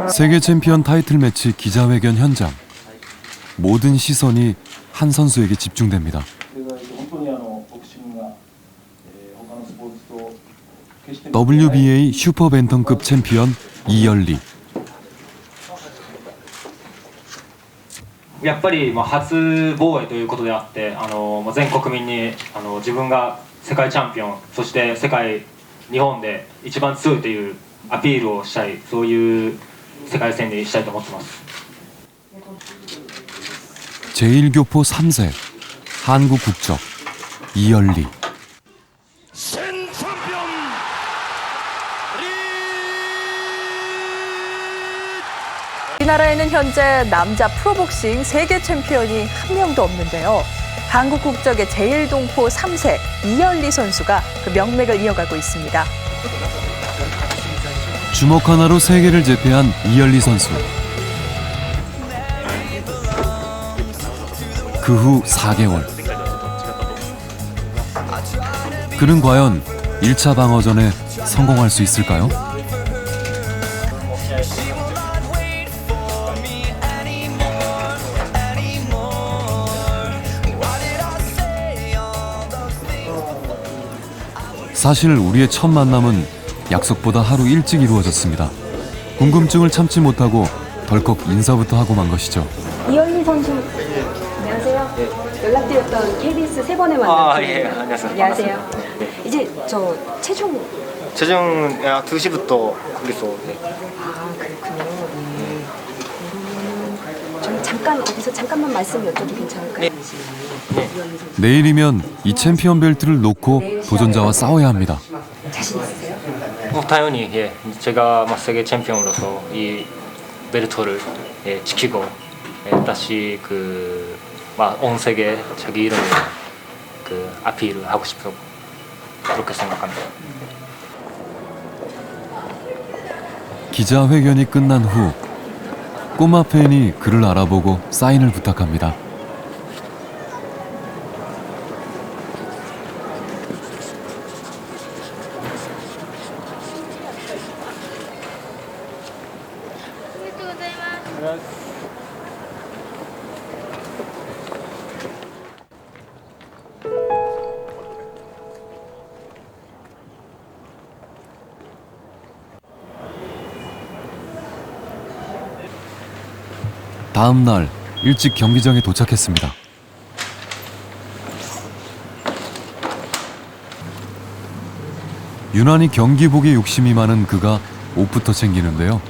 세계 챔피언 타이틀 매치 기자회견 현장. 모든 시선이 한 선수에게 집중됩니다. WBA 슈퍼 벤텀급 챔피언 이열리. やっぱり初防衛ということであって、全国民に自分が世界チャンピオン、そして日本で一番強いというアピールをしたい、そういう世界戦にしたいと思ってます。 제1교포 3세 한국 국적 이열리. 우리나라에는 현재 남자 프로복싱 세계 챔피언이 한 명도 없는데요. 한국 국적의 제1동포 3세 이열리 선수가 그 명맥을 이어가고 있습니다. 주먹 하나로 세계를 제패한 이열리 선수. 그 후 4개월. 그는 과연 1차 방어전에 성공할 수 있을까요? 사실 우리의 첫 만남은 약속보다 하루 일찍 이루어졌습니다. 궁금증을 참지 못하고 덜컥 인사부터 하고 만 것이죠. 이열리 선수, 안녕하세요. 연락드렸던 KBS 3번에 만났죠. 예, 안녕하세요. 안녕하세요. 이제 저 체중. 체중 2시부터 거기서. 아, 그렇군요. 좀 잠깐만 말씀 여쭤도 괜찮을까요? 내일이면 이 챔피언 벨트를 놓고 도전자와 싸워야 합니다. 자신 있으세요? 당연히 예. 제가 세계 챔피언으로서 이 벨트를 지키고 다시 온 세계 자기 이름을 아피를 하고 싶다고 그렇게 생각합니다. 기자회견이 끝난 후 꼬마 팬이 그를 알아보고 사인을 부탁합니다. 다음 날 일찍 경기장에 도착했습니다. 유난히 경기복에 욕심이 많은 그가 옷부터 챙기는데요.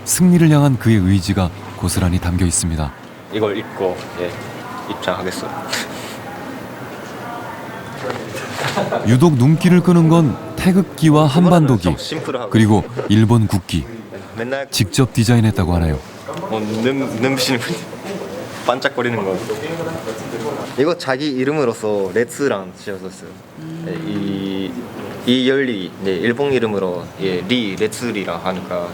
승리를 향한 그의 의지가 고스란히 담겨 있습니다. 이걸 입고 입장하겠어요. 유독 눈길을 끄는 건 태극기와 한반도기, 그리고 일본 국기. 맨날 직접 디자인했다고 하네요. 눈부시는 분이 반짝거리는 거. 이거 자기 이름으로서 레츠랑 지어줬어요. 이 열리 일본 이름으로 리 레츠리라 하니까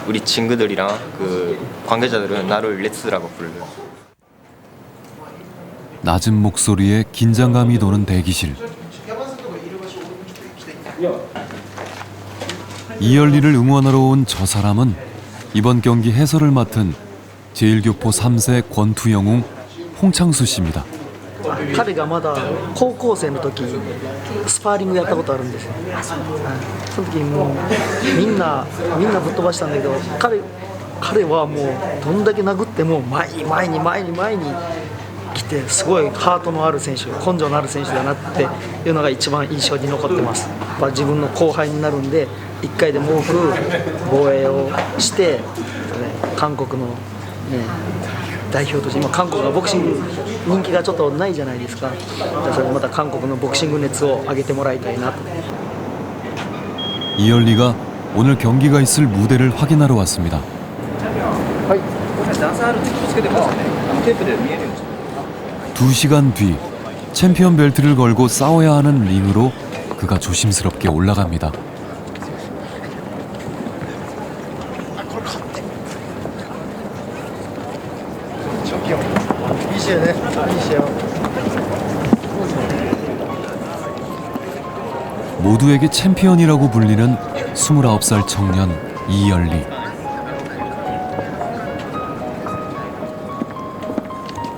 우리 친구들이랑 관계자들은 나를 레츠라고 불러요. 낮은 목소리에 긴장감이 도는 대기실. 이열리를 응원하러 온 저 사람은 이번 경기 해설을 맡은 제1교포 3세 권투영웅 홍창수 씨입니다. 彼がまだ高校生の時スパーリングやったことあるんですよ。その時もうみんなぶっ飛ばしたんだけど彼はもうどんだけ殴っても前に来てすごいハートのある選手、根性のある選手だなっていうのが一番印象に残ってます。自分の後輩になるんで1回でも多く防衛をして韓国の代表として今韓国がボクシング人気がちょっとないじゃないですか。それでまた韓国のボクシング熱を上げてもらいたいなと。 이열리가 오늘 경기가 있을 무대를 확인하러 왔습니다. 2시간 뒤 챔피언 벨트를 걸고 싸워야 하는 링으로 그가 조심스럽게 올라갑니다. 모두에게 챔피언이라고 불리는 29살 청년 이열리.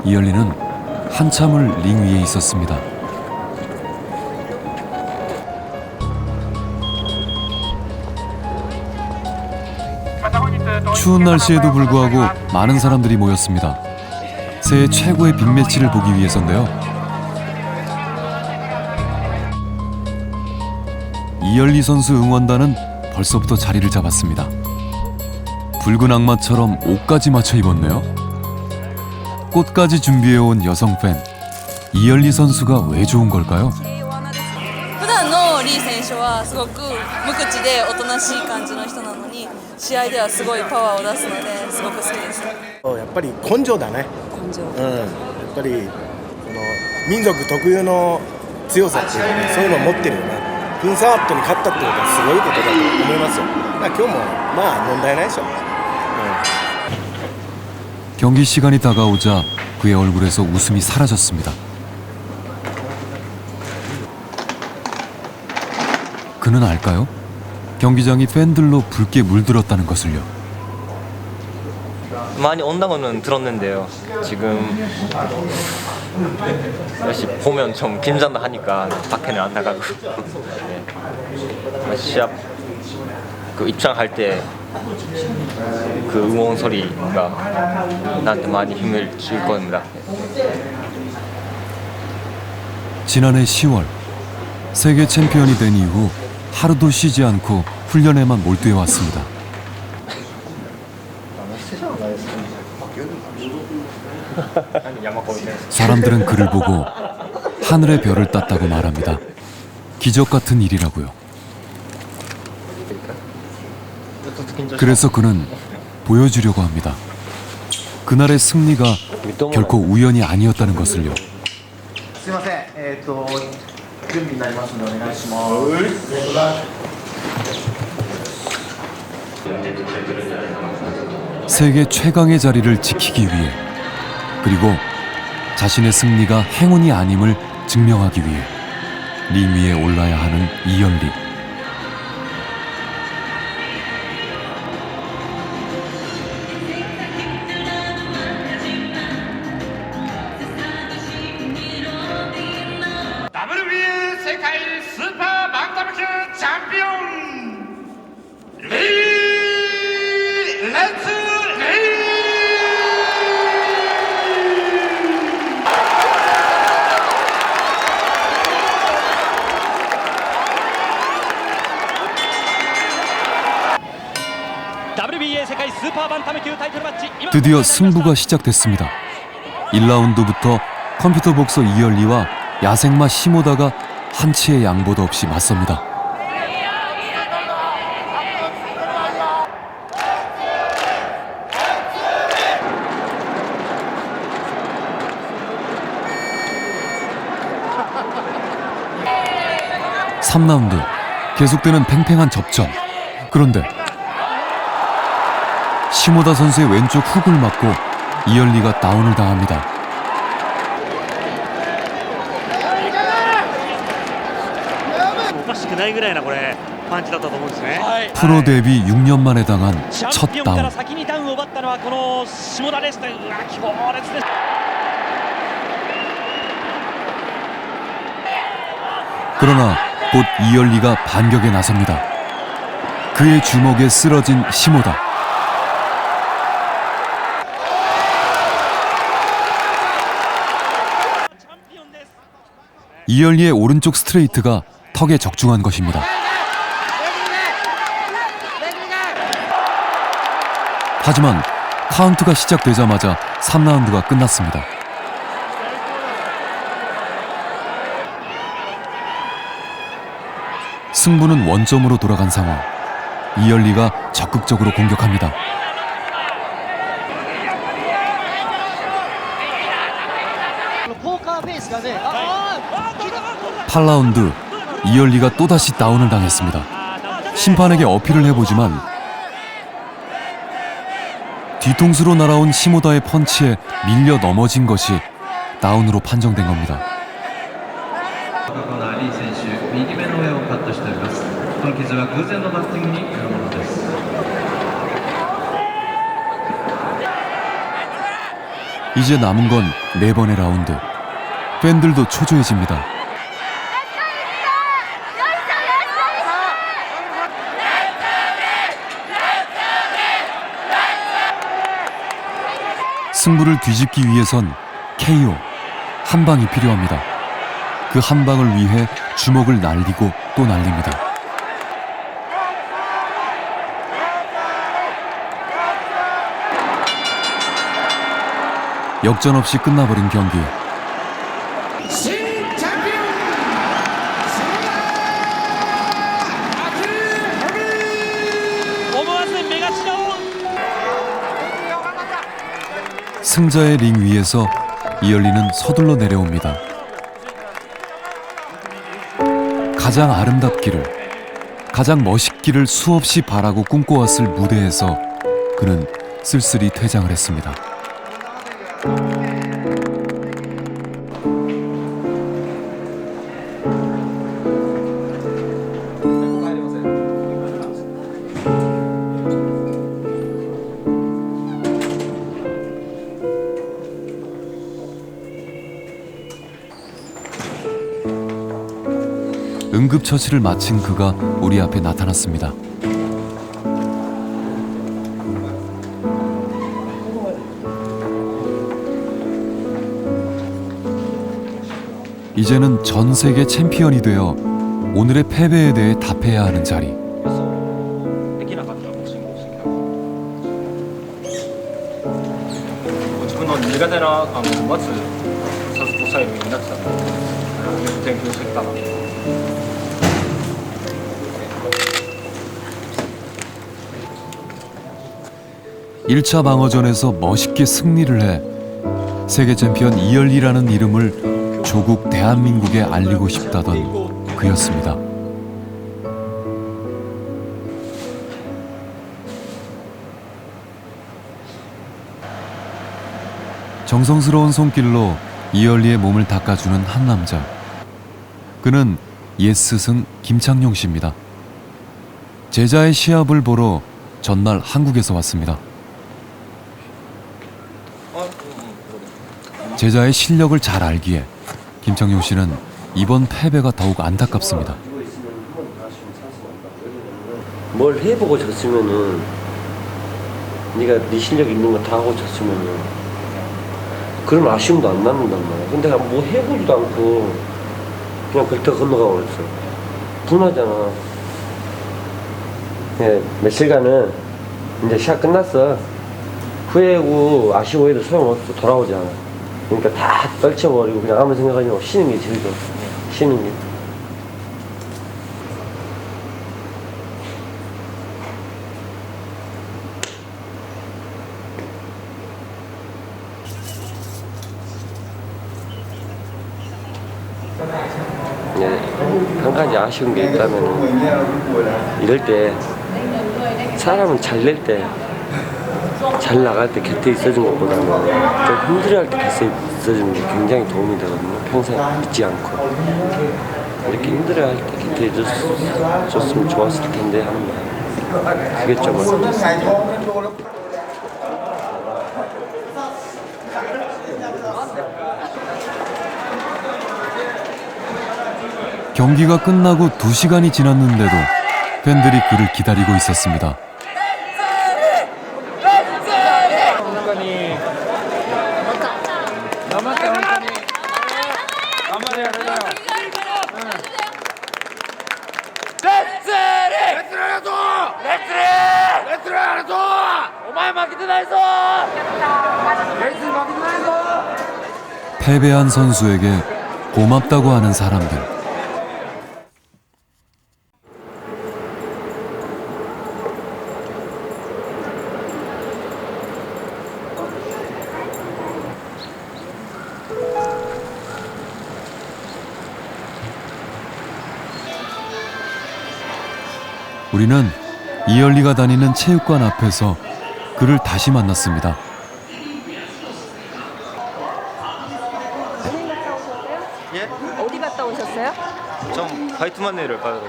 이열리는 한참을 링 위에 있었습니다. 추운 날씨에도 불구하고 많은 사람들이 모였습니다. 새해 최고의 빅매치를 보기 위해서인데요. 이열리 선수 응원단은 벌써부터 자리를 잡았습니다. 붉은 악마처럼 옷까지 맞춰 입었네요. 꽃까지 준비해온 여성 팬. 이열리 선수가 왜 좋은 걸까요? 普段のリー選手はすごく無口でおとなしい感じの人なのに試合ではすごいパワーを出すのですごく好きです。やっぱり根性だね。根性。やっぱりこの民族特有の強さっていうかね、そういうのを持ってるよね。フンサワットに勝ったってことはすごいことだと思いますよ。だから今日もまあ問題ないでしょ。 경기 시간이 다가오자 그의 얼굴에서 웃음이 사라졌습니다. 그는 알까요? 경기장이 팬들로 붉게 물들었다는 것을요. 많이 온다고는 들었는데요. 지금 역시 보면 좀 긴장도 하니까 밖에는 안 나가고 네. 시합 그 입장할 때 그 응원 소리가 나한테 많이 힘을 줄 겁니다. 지난해 10월 세계 챔피언이 된 이후 하루도 쉬지 않고 훈련에만 몰두해 왔습니다. 사람들은 그를 보고 하늘의 별을 땄다고 말합니다. 기적 같은 일이라고요. 그래서 그는 보여주려고 합니다. 그날의 승리가 결코 우연이 아니었다는 것을요. すいません、準備になりますのでお願いします。 세계 최강의 자리를 지키기 위해, 그리고 자신의 승리가 행운이 아님을 증명하기 위해 링 위에 올라야 하는 이열리. WBA 世界スーパーバンタム級チャンピオンリー・レッツ・リー WBA 世界スーパーバンタム級タイトルマッチ 드디어 승부가 시작됐습니다. 1라운드부터 컴퓨터 복서 이열리와 야생마 시모다가 한치의 양보도 없이 맞섭니다. (3라운드) 계속되는 팽팽한 접전. 그런데 시모다 선수의 왼쪽 훅을 맞고 이열리가 다운을 당합니다. 프로 데뷔 6년 만에 당한 첫 다운. 그러나 곧 이열리가 반격에 나섭니다. 그의 주먹에 쓰러진 시모다. 이열리의 오른쪽 스트레이트가 턱에 적중한 것입니다. 하지만 카운트가 시작되자마자 3라운드가 끝났습니다. 승부는 원점으로 돌아간 상황. 이열리가 적극적으로 공격합니다. 팔 라운드 이열리가 또다시 다운을 당했습니다. 심판에게 어필을 해보지만 뒤통수로 날아온 시모다의 펀치에 밀려 넘어진 것이 다운으로 판정된 겁니다. その傷は偶然のバッティングによるものです。 이제 남은 건 4번의 라운드. 팬들도 초조해집니다. 승부를 뒤집기 위해선 KO, 한 방이 필요합니다. 그 한 방을 위해 주먹을 날리고 또 날립니다. 역전없이 끝나버린 경기. 승자의 링 위에서 이열리는 서둘러 내려옵니다. 가장 아름답기를, 가장 멋있기를 수없이 바라고 꿈꿔왔을 무대에서 그는 쓸쓸히 퇴장을 했습니다. 응급처치를 마친 그가 우리 앞에 나타났습니다. 이제는 전 세계 챔피언이 되어 오늘의 패배에 대해 답해야 하는 자리. (1차) 방어전에서 멋있게 승리를 해 세계 챔피언 이열리라는 이름을 조국 대한민국에 알리고 싶다던 그였습니다. 정성스러운 손길로 이열리의 몸을 닦아주는 한 남자. 그는 옛 스승 김창룡 씨입니다. 제자의 시합을 보러 전날 한국에서 왔습니다. 제자의 실력을 잘 알기에 김창룡 씨는 이번 패배가 더욱 안타깝습니다. 뭘 해보고 졌으면은 네가 네 실력 있는 거 다 하고 졌으면은 그런 아쉬움도 안 남는단 말이야. 근데 내가 뭐 해보지도 않고 그냥 벽터 건너가고 그랬어. 분하잖아. 네, 며칠간은 이제 시합 끝났어. 후회하고 아쉬워해도 소용없어. 돌아오지 않아. 그러니까 다 떨쳐버리고 그냥 아무 생각하지 말고 쉬는 게 제일 좋아. 쉬는 게. 한 가지 아쉬운 게 있다면 이럴 때 사람은 잘 낼 때 잘 나갈 때 곁에 있어준 것보다는 좀 힘들어할 때 곁에 있어주는 게 굉장히 도움이 되거든요. 평생 잊지 않고 이렇게 힘들어할 때 곁에 있어줬으면 좋았을 텐데 하는 말. 그게 좀 어려웠어요. 경기가 끝나고 2시간이 지났는데도 팬들이 그를 기다리고 있었습니다. 패배한 선수에게 고맙다고 하는 사람들. 우리는 이열리가 다니는 체육관 앞에서 그를 다시 만났습니다. 예? 어디 갔다 오셨어요? 좀 화이트 마니를 받으러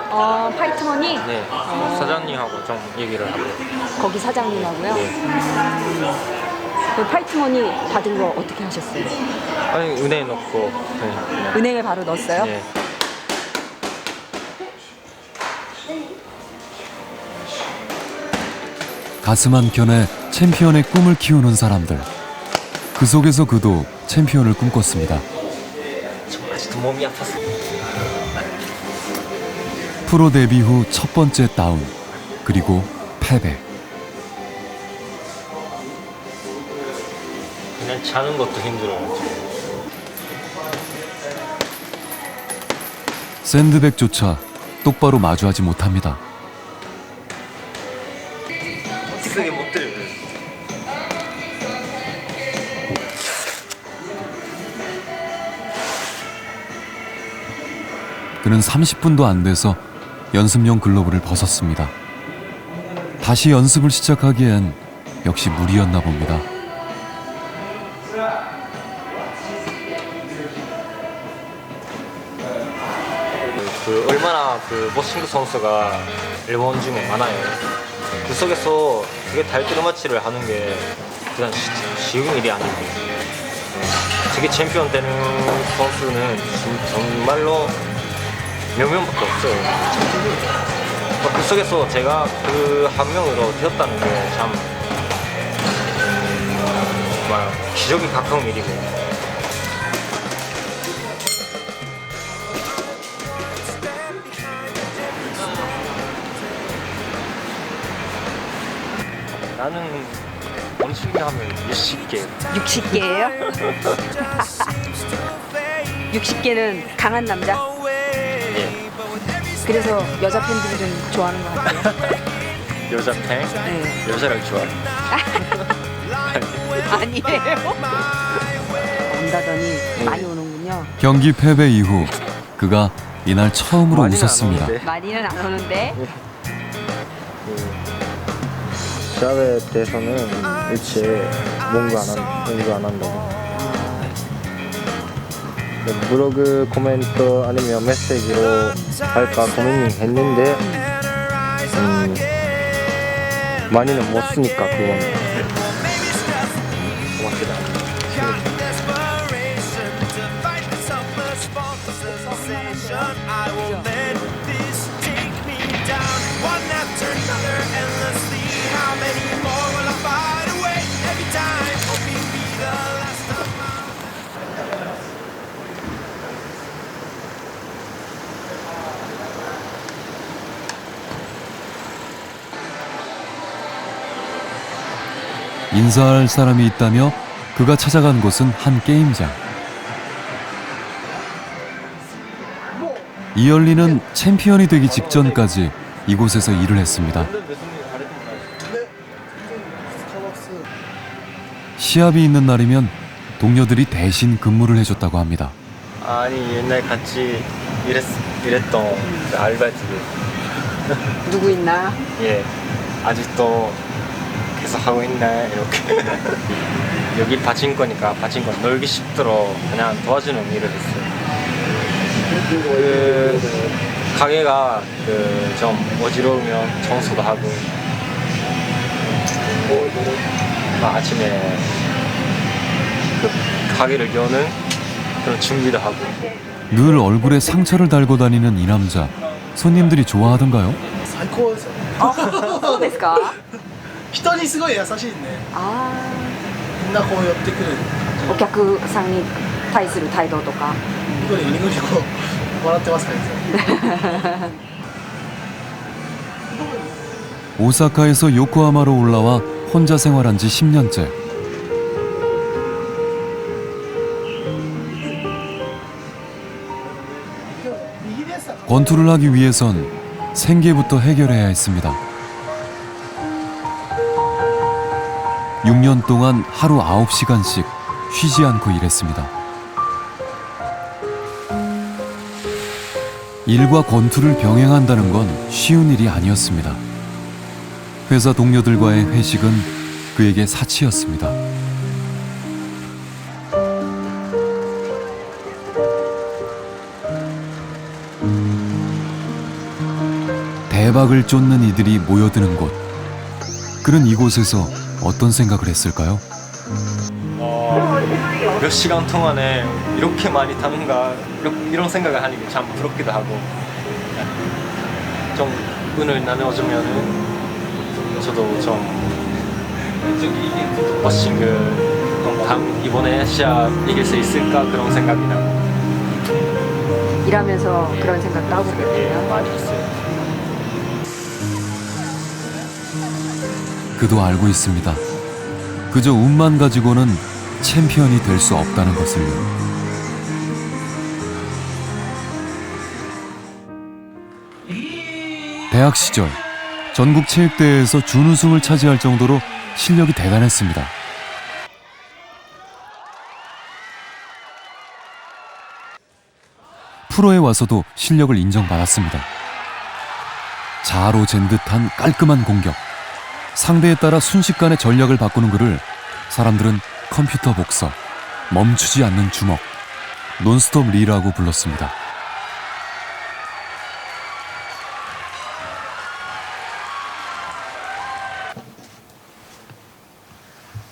파이트머니 네, 사장님하고 좀 얘기를 하고. 거기 사장님하고요. 네. 그 파이트머니 받은 거 어떻게 하셨어요? 아니 은행에 넣고. 네, 그냥. 은행에 바로 넣었어요? 네. 가슴 한켠에 챔피언의 꿈을 키우는 사람들. 그 속에서 그도 챔피언을 꿈꿨습니다. 저 아직도 몸이 아팠어. 프로 데뷔 후 첫 번째 다운, 그리고 패배. 그냥 자는 것도 힘들어요. 샌드백조차 똑바로 마주하지 못합니다. 쓰게 못 들어요. 그는 30분도 안 돼서 연습용 글러브를 벗었습니다. 다시 연습을 시작하기엔 역시 무리였나 봅니다. 그 얼마나 그 머신구 선수가 일본 중에 많아요. 그 속에서 그게 타이틀 마치를 하는 게 그냥 쉬운 일이 아니고, 되게 챔피언 되는 선수는 정말로 몇 명밖에 없어요. 그 속에서 제가 그 한 명으로 되었다는 게 참 정말 기적에 가까운 일이고. 나는 원숭이 하면 60개. 60개예요? 60개는 강한 남자? 예. 그래서 여자 팬들이 좀 좋아하는 것 같아요. 여자 팬? 네. 여자를 좋아해. 아니에요. 온다더니 많이 오는군요. 경기 패배 이후 그가 이날 처음으로 웃었습니다. 많이는 안 오는데. 시합에 대해서는 일체 뭔가 안 한다고. 블로그 코멘트 아니면 메시지로 할까 고민했는데 많이는 못 쓰니까 그건 고맙습니다. 인사할 사람이 있다며 그가 찾아간 곳은 한 게임장. 이얼리는 챔피언이 되기 직전까지 이곳에서 일을 했습니다. 시합이 있는 날이면 동료들이 대신 근무를 해줬다고 합니다. 아니 옛날 같이 일했던 그 알바이트들. 누구 있나? 예, 아직도 계속 하고 있네 이렇게. 여기 파친코니까 파친코 놀기 쉽도록 그냥 도와주는 일을 했어요. 그 가게가 그 좀 어지러우면 청소도 하고, 아침에 그 가게를 여는 그런 준비도 ha고. 늘 얼굴에 상처를 달고 다니는 이 남자. 손님들이 좋아하던가요? 最高ですよ。そうですか？人にすごい優しいんで、あみんなこう寄ってくる。あ、お客さんに対する態度とか。ニコニコニコニコ笑ってますからね。 오사카에서 요코하마로 올라와 혼자 생활한 지 10년째. 권투를 하기 위해선 생계부터 해결해야 했습니다. 6년 동안 하루 9시간씩 쉬지 않고 일했습니다. 일과 권투를 병행한다는 건 쉬운 일이 아니었습니다. 회사 동료들과의 회식은 그에게 사치였습니다. 대박을 쫓는 이들이 모여드는 곳. 그는 이곳에서 어떤 생각을 했을까요? 몇 시간 동안에 이렇게 많이 타는가 이런 생각을 하니까 참 부럽기도 하고 좀 운을 나눠주면은 저도 좀 버싱을 이번에 시합 이길 수 있을까 그런 생각이 나고 일하면서 그런 생각도 하고 계세요? 많이 했어요. 그도 알고 있습니다. 그저 운만 가지고는 챔피언이 될 수 없다는 것을요. 대학 시절 전국 체육대회에서 준우승을 차지할 정도로 실력이 대단했습니다. 프로에 와서도 실력을 인정받았습니다. 자아로 잰 듯한 깔끔한 공격, 상대에 따라 순식간에 전략을 바꾸는 그를 사람들은 컴퓨터 복서, 멈추지 않는 주먹, 논스톱 리라고 불렀습니다.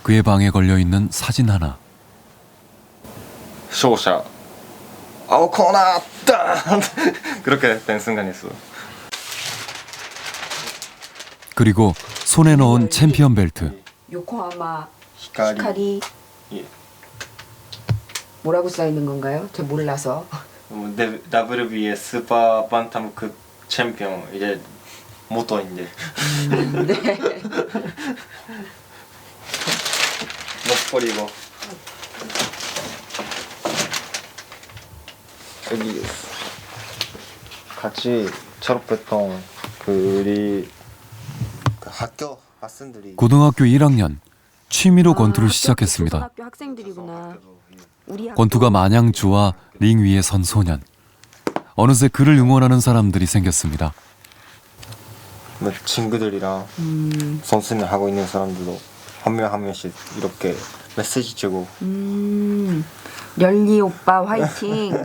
그의 방에 걸려있는 사진 하나. 勝者 青コーナー 딱! 그렇게 된 순간이었어. 그리고 손에 넣은 챔피언 벨트. 요코하마 히카리. 히카리 예. 뭐라고 써 있는 건가요? 제가 몰라서. WBA 스파 반tam급 챔피언 이제 모토인데. 네. 목걸이고 여기 같이 졸업했던 우리 학교 학생들이 고등학교 1학년 취미로 권투를 시작했습니다. 초등학교 학생들이구나. 우리 학교. 권투가 마냥 좋아 링 위에 선 소년. 어느새 그를 응원하는 사람들이 생겼습니다. 친구들이랑 선수를 하고 있는 사람들도 한 명 한 명씩 이렇게 메시지 주고 렬리 오빠 화이팅.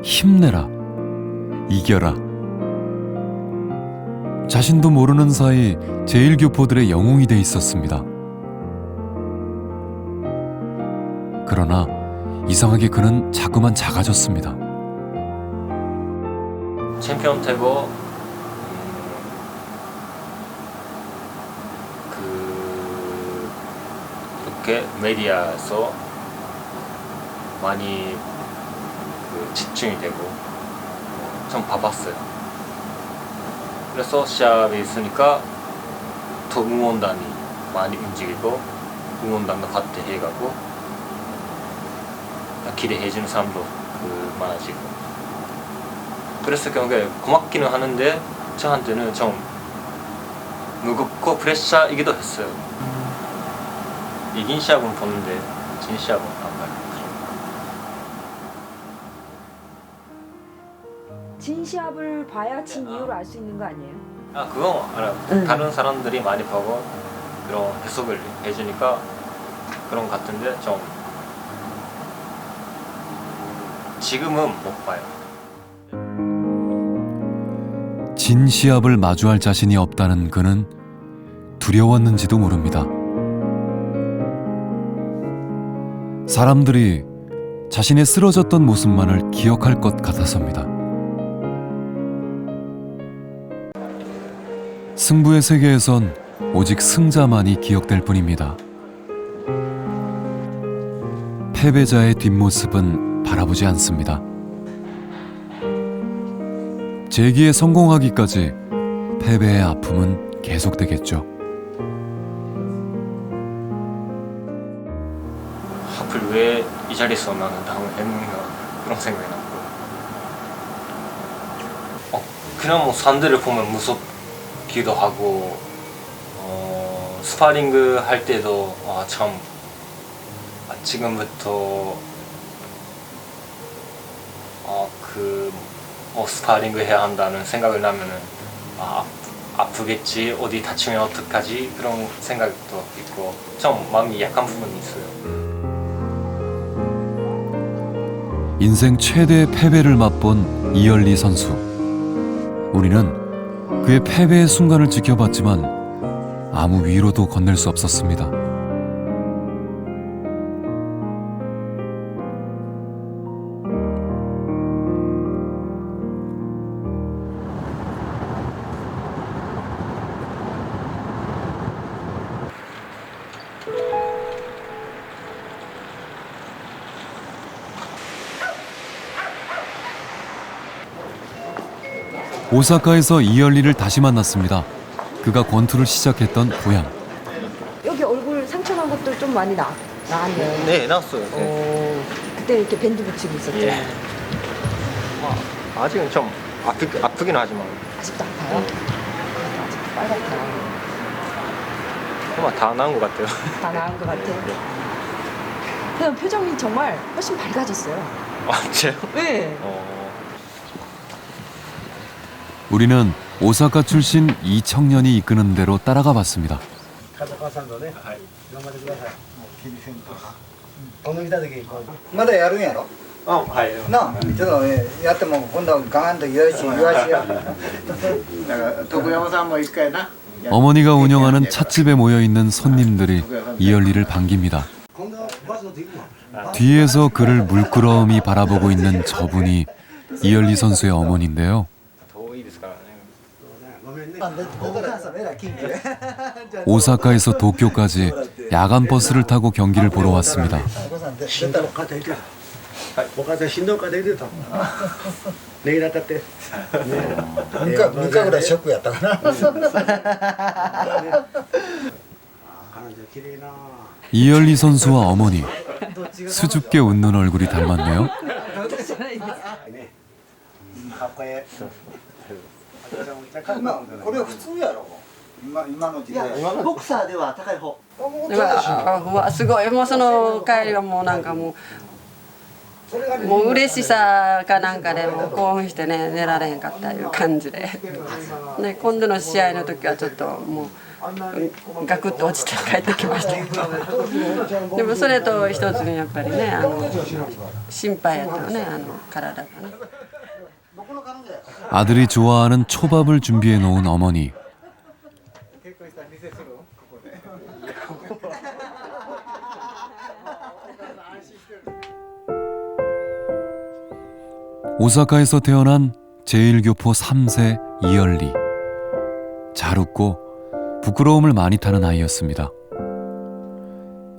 힘내라, 이겨라. 자신도 모르는 사이 제1교포들의 영웅이 돼 있었습니다. 그러나 이상하게 그는 자꾸만 작아졌습니다. 챔피언 되고 이렇게 메디아에서 많이 집중이 되고 좀 바빴어요. 그래서 시합이 있으니까 또 응원단이 많이 움직이고 응원단도 같이 해가고 기대해주는 사람도 많아지고 그래서 결국에 고맙기는 하는데 저한테는 좀 무겁고 프레셔이기도 했어요. 이긴 시합은 보는데 진 시합은 안 봐요. 진 시합을 봐야 진 이유를 알 수 있는 거 아니에요? 아 그건 알아요. 다른 사람들이 많이 보고 그런 해석을 해주니까 그런 것 같은데 좀 지금은 못 봐요. 진 시합을 마주할 자신이 없다는 그는 두려웠는지도 모릅니다. 사람들이 자신의 쓰러졌던 모습만을 기억할 것 같아서입니다. 승부의 세계에선 오직 승자만이 기억될 뿐입니다. 패배자의 뒷모습은 바라보지 않습니다. 재기에 성공하기까지 패배의 아픔은 계속되겠죠. 하필 왜 이 자리에서 나는 다음을 했는가 그런 생각이 났고 그냥 뭐 사람들을 보면 무섭기도 하고 스파링 할 때도 참 지금부터 스파링 해야 한다는 생각을 나면은 아프겠지 어디 다치면 어떡하지 그런 생각도 있고 좀 마음이 약한 부분이 있어요. 인생 최대의 패배를 맛본 이열리 선수. 우리는 그의 패배의 순간을 지켜봤지만 아무 위로도 건넬 수 없었습니다. 오사카에서 이열리를 다시 만났습니다. 그가 권투를 시작했던 고향. 여기 얼굴 상처 난 것도 좀 많이 나았네요. 네, 나왔어요. 그때 이렇게 밴드 붙이고 있었죠. 예. 아직은 좀 아프긴 하지만 아직도 아파요? 아직도 빨갛다. 아마 다 나은 것 같아요. 다 나은 것 같아요. 그냥 표정이 정말 훨씬 밝아졌어요. 아, 진짜요? 네. 우리는 오사카 출신 이 청년이 이끄는 대로 따라가 봤습니다. まだやるんやろはい。なあちょっとやっても今度はガーンと言わしやだから徳山さんも一回な 어머니가 운영하는 찻집에 모여있는 손님들이 이열리를 반깁니다. 뒤에서 그를 물끄러미 바라보고 있는 저분이 이열리 선수의 어머니인데요. 오사카에서 도쿄까지 야간 버스를 타고 경기를 보러 왔습니다. お母さんしんどかで出たもんねぎらたって3日ぐらいショックやったかな 이열리 선수와 어머니, 수줍게 웃는 얼굴이 닮았네요. これは普通やろ今の時代ボクサーでは高い方すごいもうその帰りはもうなんかもう嬉しさかなんかでもう興奮してね寝られへんかったいう感じで、ね、今度の試合の時はちょっともうガクッと落ちて帰ってきましたでもそれと一つにやっぱりね心配やったよね体がね 아들이 좋아하는 초밥을 준비해 놓은 어머니. 오사카에서 태어난 제1교포 3세 이열리. 잘 웃고 부끄러움을 많이 타는 아이였습니다.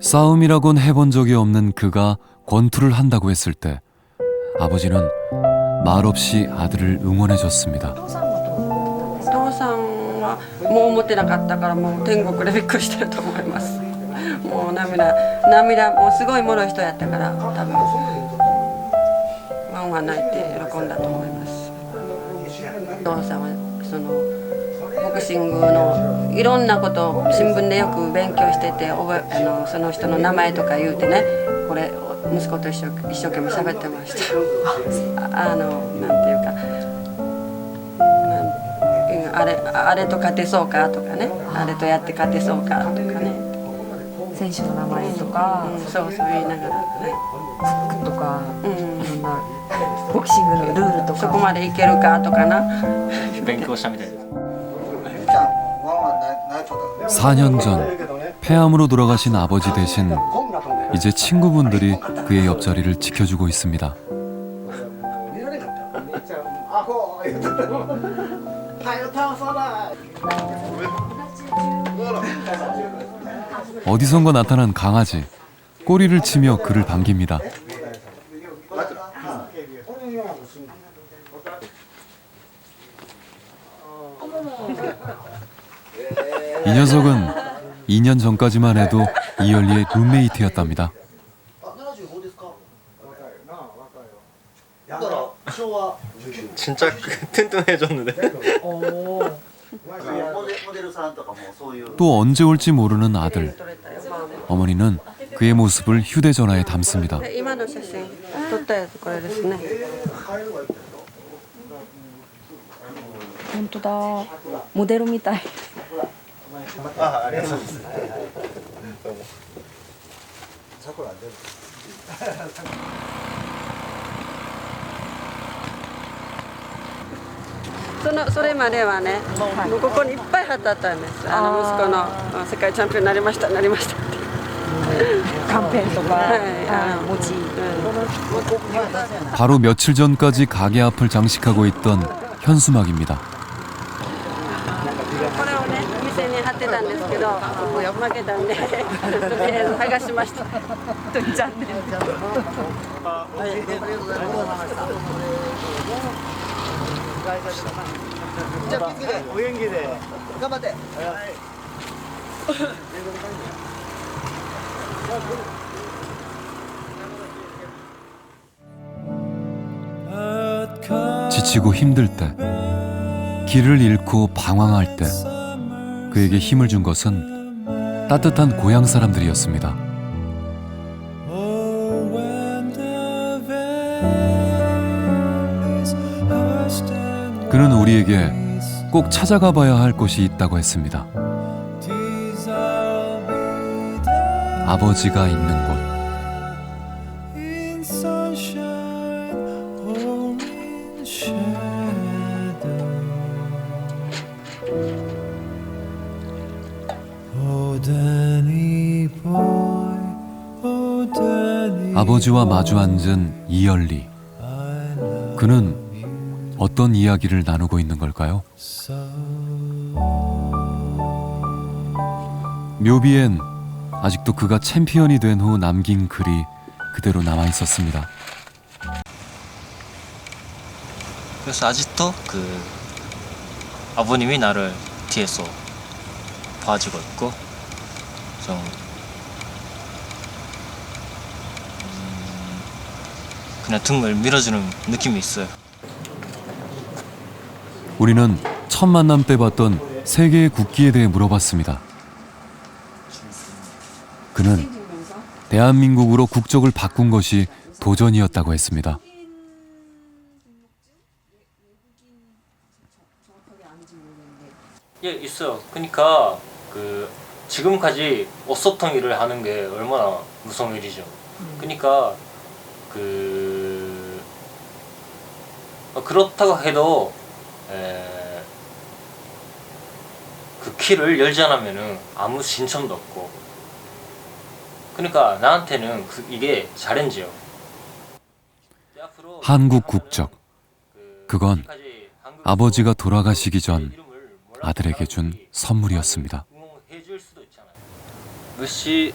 싸움이라곤 해본 적이 없는 그가 권투를 한다고 했을 때 아버지는 말없이 아들을 응원해줬습니다. お父さんはもう思ってなかったからもう天国でびっくりしてると思います。もう涙もうすごい脆い人やったから多分ワンワン泣いて喜んだと思います。お父さんはそのボクシングのいろんなことを新聞でよく勉強しててその人の名前とか言うてねこれ息子と一生懸命喋ってましたなんていうかあれと勝てそうかとかねあれとやって勝てそうかとかね選手の名前とか、そう言いながらねフックとか、いろんなボクシングのルールとかそこまでいけるかとかな勉強したみたいです 4년 전 폐암으로 돌아가신 아버지 대신 이제 친구분들이 그의 옆자리를 지켜주고 있습니다. 어디선가 나타난 강아지. 꼬리를 치며 그를 반깁니다. 이 녀석은 2년 전까지만 해도 이열리의 룸메이트였답니다. 진짜 튼튼해졌는데. 또 언제 올지 모르는 아들. 어머니는 그의 모습을 휴대전화에 담습니다. 今の写真撮ったやつこれですね本当だモデルみたいありがとうございます。それまではね、もうここにいっぱい貼ってあったんです。息子の世界チャンピオンになりましたって。 바로 며칠 전까지 가게 앞을 장식하고 있던 현수막입니다. これをね、店に貼ってたんですけど、もう負けたんで、とりあえず剥がしました。残念。じゃあ、お元気で頑張って。 지치고 힘들 때, 길을 잃고 방황할 때 그에게 힘을 준 것은 따뜻한 고향 사람들이었습니다. 그는 우리에게 꼭 찾아가 봐야 할 곳이 있다고 했습니다. 아버지가 있는 곳. 아버지와 마주 앉은 이열리. 그는 어떤 이야기를 나누고 있는 걸까요? 묘비엔 아직도 그가 챔피언이 된 후 남긴 글이 그대로 남아 있었습니다. 그래서 아직도 아버님이 나를 뒤에서 봐주고 있고 좀 그냥 등을 밀어주는 느낌이 있어요. 우리는 첫 만남 때 봤던 세계의 국기에 대해 물어봤습니다. 그는 대한민국으로 국적을 바꾼 것이 도전이었다고 했습니다. 예, 있어요. 그러니까 지금까지 없었던 일을 하는 게 얼마나 무서운 일이죠. 그러니까 그렇다고 해도 그 키를 열지 않으면은 아무 신청도 없고. 그러니까 나한테는 이게 챌린지요. 한국 국적. 그건 아버지가 돌아가시기 전 아들에게 준 선물이었습니다. 무시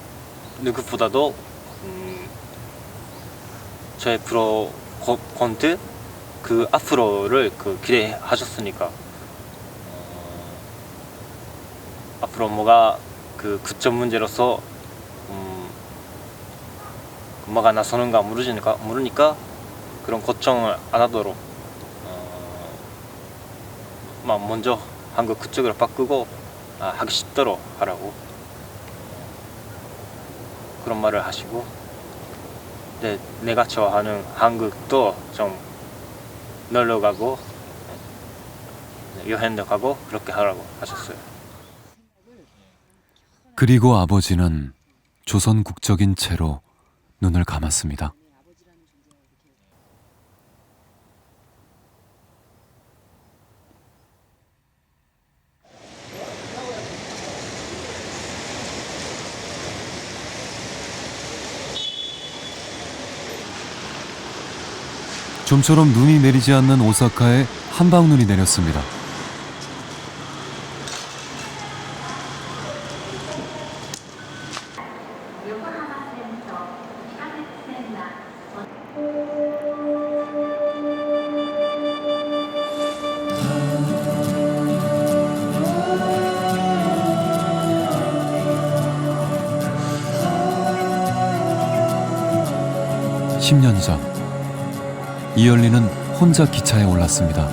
누구보다도 저의 프로 콘트 앞으로를 기대하셨으니까 앞으로 뭐가 그점 문제로서 뭐가 나서는가 모르니까 그런 걱정을 안 하도록 먼저 한국 국적으로 바꾸고 하기 쉽도록 하라고 그런 말을 하시고 내가 좋아하는 한국도 좀 놀러 가고 여행도 가고 그렇게 하라고 하셨어요. 그리고 아버지는 조선 국적인 채로 눈을 감았습니다. 좀처럼 눈이 내리지 않는 오사카에 한방눈이 내렸습니다. (10년) 전 이열리는 혼자 기차에 올랐습니다.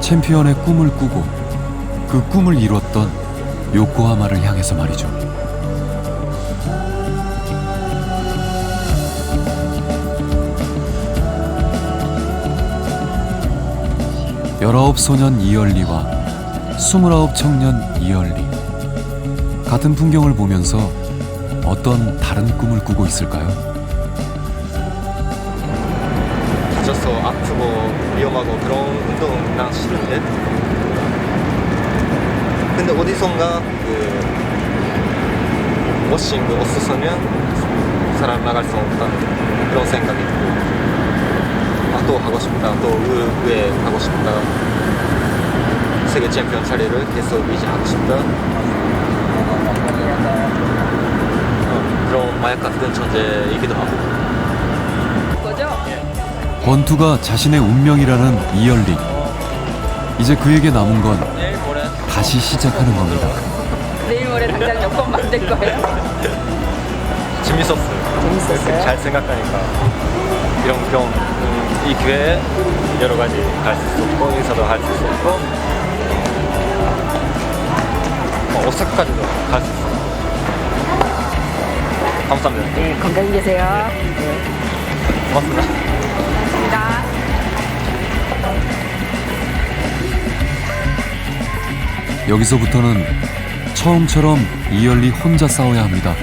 챔피언의 꿈을 꾸고 그 꿈을 이뤘던 요코하마를 향해서 말이죠. (19) 소년 이열리와 29 청년 이열리. 같은 풍경을 보면서 어떤 다른 꿈을 꾸고 있을까요? 다쳐서 아프고 위험하고 그런 운동은 난 싫은데. 근데 어디선가 그 워싱 없었으면 살아나갈 수 없다는 그런 생각이 있고. 또 하고 싶다. 또 왜 하고 싶다. 세계 챔피언 자리를 계속 유지하고 싶다. 그런 마약 같은 존재이기도 하고. 권투가 자신의 운명이라는 이열리. 이제 그에게 남은 건 다시 시작하는 겁니다. 내일 모레 당장 여권 만들 거예요? 재밌었어요. 잘 생각하니까 이런 이 기회에 여러 가지 할 수 있었고 인사도 할 수 있었고 오사카까지도 갈 수 있었고 감사합니다. 네, 건강히 계세요. 네. 고맙습니다. 고맙습니다. 여기서부터는 처음처럼 이열리 혼자 싸워야 합니다.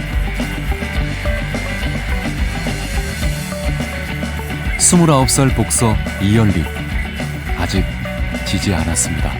29살 복서 이열리. 아직 지지 않았습니다.